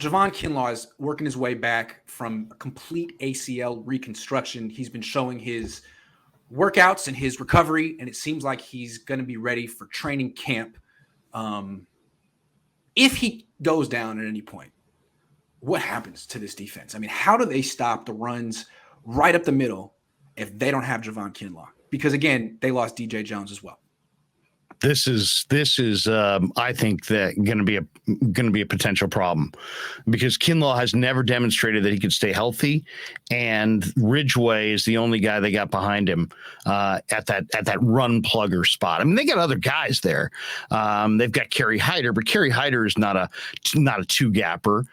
Javon Kinlaw is working his way back from a complete ACL reconstruction. He's been showing his workouts and his recovery, and it seems like he's going to be ready for training camp. If he goes down at any point, what happens to this defense? I mean, how do they stop the runs right up the middle if they don't have Javon Kinlaw? Because, again, they lost DJ Jones as well. This is I think that going to be a potential problem because Kinlaw has never demonstrated that he could stay healthy, and Ridgeway is the only guy they got behind him at that run plugger spot. I mean, they got other guys there. They've got Kerry Hyder, but Kerry Hyder is not a two gapper.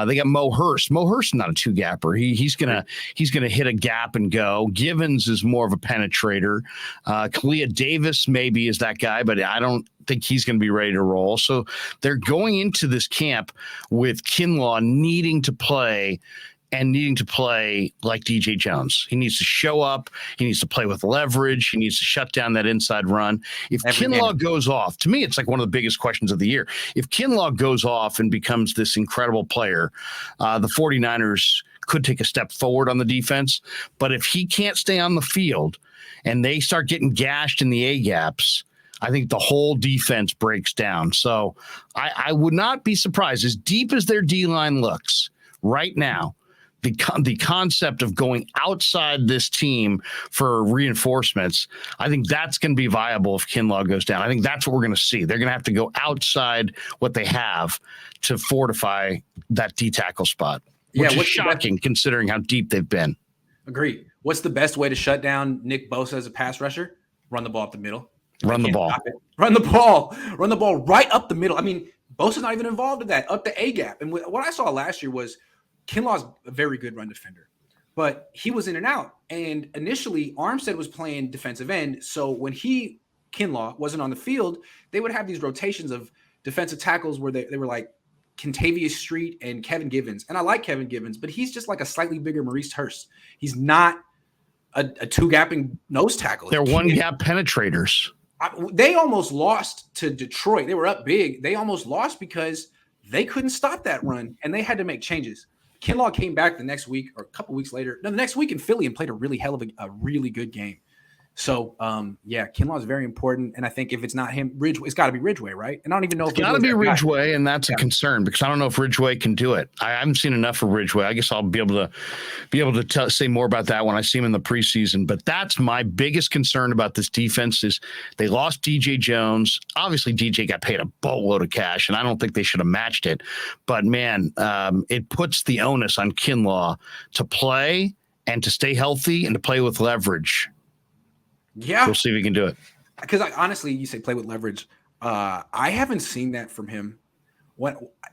They got Mo Hurst. Mo Hurst is not a two gapper. He's gonna hit a gap and go. Givens is more of a penetrator. Kalia Davis maybe is that guy, but I don't think he's going to be ready to roll. So they're going into this camp with Kinlaw needing to play like DJ Jones. He needs to show up. He needs to play with leverage. He needs to shut down that inside run. If Kinlaw goes off, to me, it's like one of the biggest questions of the year. If Kinlaw goes off and becomes this incredible player, the 49ers could take a step forward on the defense. But if he can't stay on the field and they start getting gashed in the A-gaps, I think the whole defense breaks down. So I would not be surprised. As deep as their D-line looks right now, the concept of going outside this team for reinforcements, I think that's going to be viable if Kinlaw goes down. I think that's what we're going to see. They're going to have to go outside what they have to fortify that D-tackle spot, which is shocking considering how deep they've been. Agree. What's the best way to shut down Nick Bosa as a pass rusher? Run the ball up the middle. Run the ball right up the middle. I mean, Bosa's not even involved in that, up the A gap. And what I saw last year was Kinlaw's a very good run defender, but he was in and out. And initially, Armstead was playing defensive end. So when Kinlaw wasn't on the field, they would have these rotations of defensive tackles where they were like Kentavious Street and Kevin Givens. And I like Kevin Givens, but he's just like a slightly bigger Maurice Hurst. He's not a two-gapping nose tackle. They're one-gap penetrators. They almost lost to Detroit. They were up big. They almost lost because they couldn't stop that run, and they had to make changes. Kinlaw came back the next week or a couple weeks later. No, the next week in Philly and played a really good game. So, Kinlaw is very important. And I think if it's not him, it's got to be Ridgeway, right? And I don't even know if it's got to be Ridgeway, and that's a concern because I don't know if Ridgeway can do it. I haven't seen enough of Ridgeway. I guess I'll be able to say more about that when I see him in the preseason. But that's my biggest concern about this defense is they lost DJ Jones. Obviously, DJ got paid a boatload of cash, and I don't think they should have matched it. But, man, it puts the onus on Kinlaw to play and to stay healthy and to play with leverage. Yeah, we'll see if he can do it. Because honestly, you say play with leverage. I haven't seen that from him.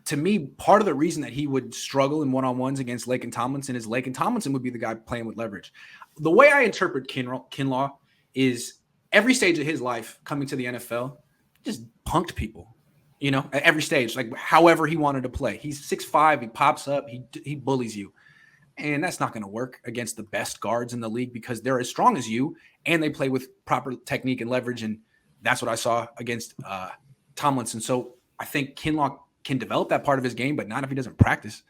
To me, part of the reason that he would struggle in one-on-ones against Laken Tomlinson is Laken Tomlinson would be the guy playing with leverage. The way I interpret Kinlaw is every stage of his life coming to the NFL, just punked people. At every stage, like however he wanted to play. He's 6'5", he pops up, he bullies you. And that's not going to work against the best guards in the league because they're as strong as you and they play with proper technique and leverage. And that's what I saw against Tomlinson. So I think Kinlaw can develop that part of his game, but not if he doesn't practice.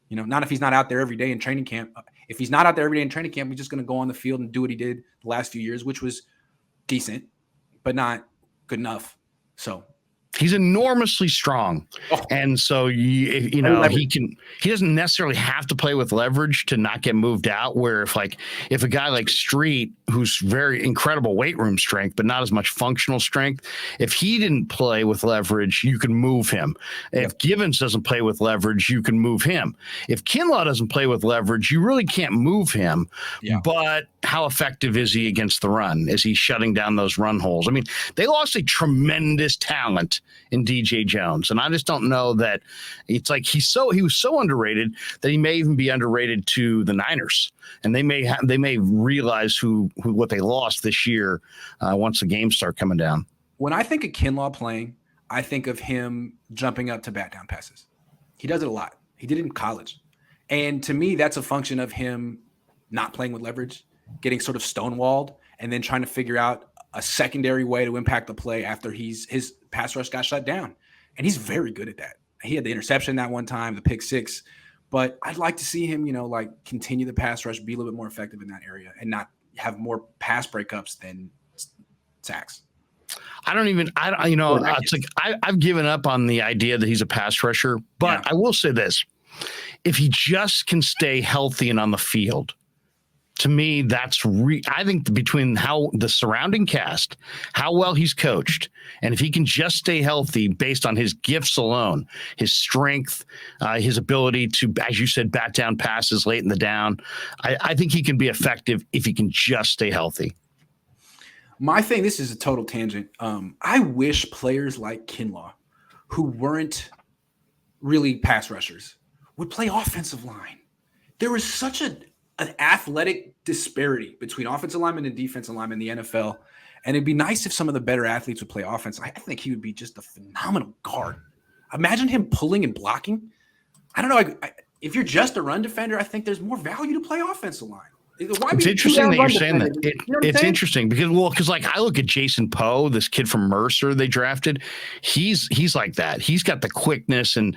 Not if he's not out there every day in training camp. If he's not out there every day in training camp, he's just going to go on the field and do what he did the last few years, which was decent, but not good enough. So he's enormously strong. And so, he doesn't necessarily have to play with leverage to not get moved out. Where if a guy like Street, who's very incredible weight room strength, but not as much functional strength, if he didn't play with leverage, you can move him. If Givens doesn't play with leverage, you can move him. If Kinlaw doesn't play with leverage, you really can't move him. Yeah. But how effective is he against the run? Is he shutting down those run holes? I mean, they lost a tremendous talent in DJ Jones. And I just don't know that it's like he was so underrated that he may even be underrated to the Niners. And they may realize what they lost this year once the games start coming down. When I think of Kinlaw playing, I think of him jumping up to bat down passes. He does it a lot. He did it in college. And to me, that's a function of him not playing with leverage, getting sort of stonewalled, and then trying to figure out a secondary way to impact the play after his pass rush got shut down. And he's very good at that. He had the interception that one time, the pick six. But I'd like to see him, like continue the pass rush, be a little bit more effective in that area, and not have more pass breakups than sacks. It's like I've given up on the idea that he's a pass rusher, but I will say this. If he just can stay healthy and on the field, to me, I think between how the surrounding cast, how well he's coached, and if he can just stay healthy based on his gifts alone, his strength, his ability to, as you said, bat down passes late in the down, I think he can be effective if he can just stay healthy. My thing, this is a total tangent. I wish players like Kinlaw, who weren't really pass rushers, would play offensive line. There was such an athletic disparity between offensive linemen and defensive linemen in the NFL. And it'd be nice if some of the better athletes would play offense. I think he would be just a phenomenal guard. Imagine him pulling and blocking. I don't know. If you're just a run defender, I think there's more value to play offensive line. It's interesting that you're saying that. It's interesting because like I look at Jason Poe, this kid from Mercer they drafted. He's like that. He's got the quickness and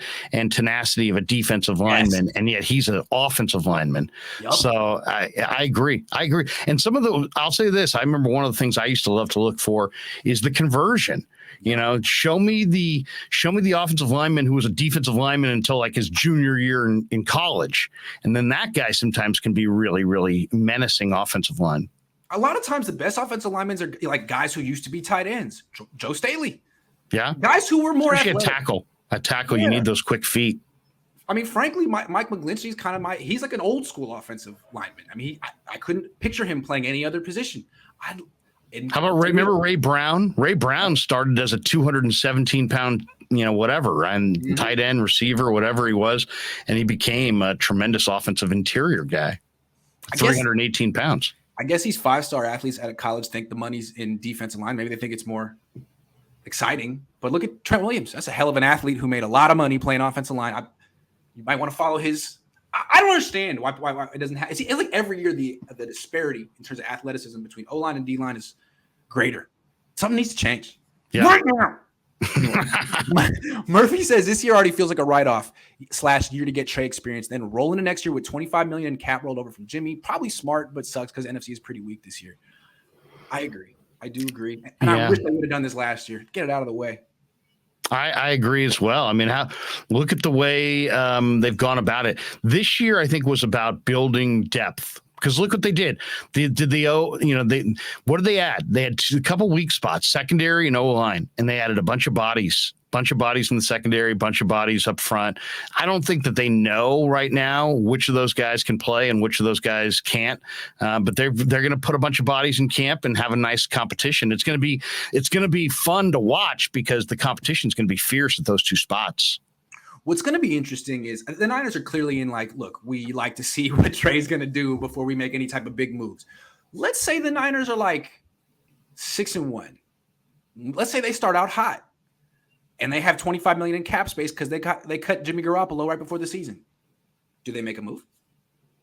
tenacity of a defensive lineman, and yet he's an offensive lineman. Yep. So I agree. And I'll say this. I remember one of the things I used to love to look for is the conversion. Show me the offensive lineman who was a defensive lineman until like his junior year in college. And then that guy sometimes can be really, really menacing offensive line. A lot of times the best offensive linemen are like guys who used to be tight ends. Joe Staley. Yeah. Guys who were more athletic. A tackle, you need those quick feet. I mean, frankly, Mike McGlinchey's kind of he's like an old school offensive lineman. I mean, I couldn't picture him playing any other position. How about remember Ray Brown? Ray Brown started as a 217-pound, whatever, and tight end, receiver, whatever he was, and he became a tremendous offensive interior guy. 318 pounds. I guess these 5-star athletes at a college think the money's in defensive line. Maybe they think it's more exciting. But look at Trent Williams. That's a hell of an athlete who made a lot of money playing offensive line. You might want to follow his. I don't understand why it doesn't have. It's like every year the disparity in terms of athleticism between O-line and D-line is greater. Something needs to change. Yeah. Right now. Murphy says this year already feels like a write-off / year to get Trey experience. Then roll into next year with $25 million in cap rolled over from Jimmy. Probably smart, but sucks because NFC is pretty weak this year. I agree. I do agree. And I wish they would have done this last year. Get it out of the way. I agree as well. I mean, look at the way they've gone about it. This year, I think, was about building depth. Because look what they did. What did they add? They had a couple weak spots, secondary and O-line, and they added a bunch of bodies in the secondary, bunch of bodies up front. I don't think that they know right now which of those guys can play and which of those guys can't. But they're going to put a bunch of bodies in camp and have a nice competition. It's going to be fun to watch because the competition is going to be fierce at those two spots. What's going to be interesting is the Niners are clearly in like, look, we like to see what Trey's going to do before we make any type of big moves. Let's say the Niners are like 6-1. Let's say they start out hot and they have $25 million in cap space because they cut Jimmy Garoppolo right before the season. Do they make a move?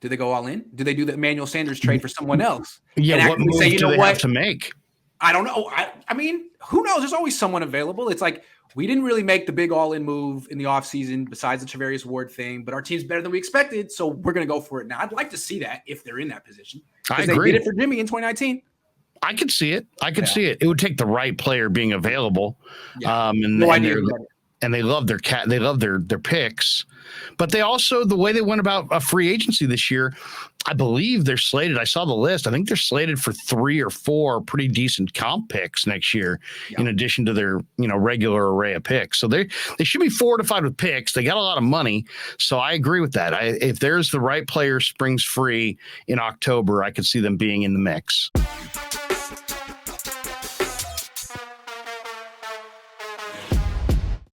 Do they go all in? Do they do the Emmanuel Sanders trade for someone else? Yeah, what move do they have to make? I don't know. I mean, who knows? There's always someone available. It's like, we didn't really make the big all-in move in the offseason besides the Travarius Ward thing, but our team's better than we expected, so we're going to go for it now. I'd like to see that if they're in that position. I agree. They did it for Jimmy in 2019. I could see it. See it. It would take the right player being available. Yeah. And they love their they love their picks. But they also, the way they went about a free agency this year, I believe they're slated. I saw the list. I think they're slated for 3 or 4 pretty decent comp picks next year, in addition to their regular array of picks. So they should be fortified with picks. They got a lot of money, so I agree with that. If there's the right player springs free in October, I could see them being in the mix.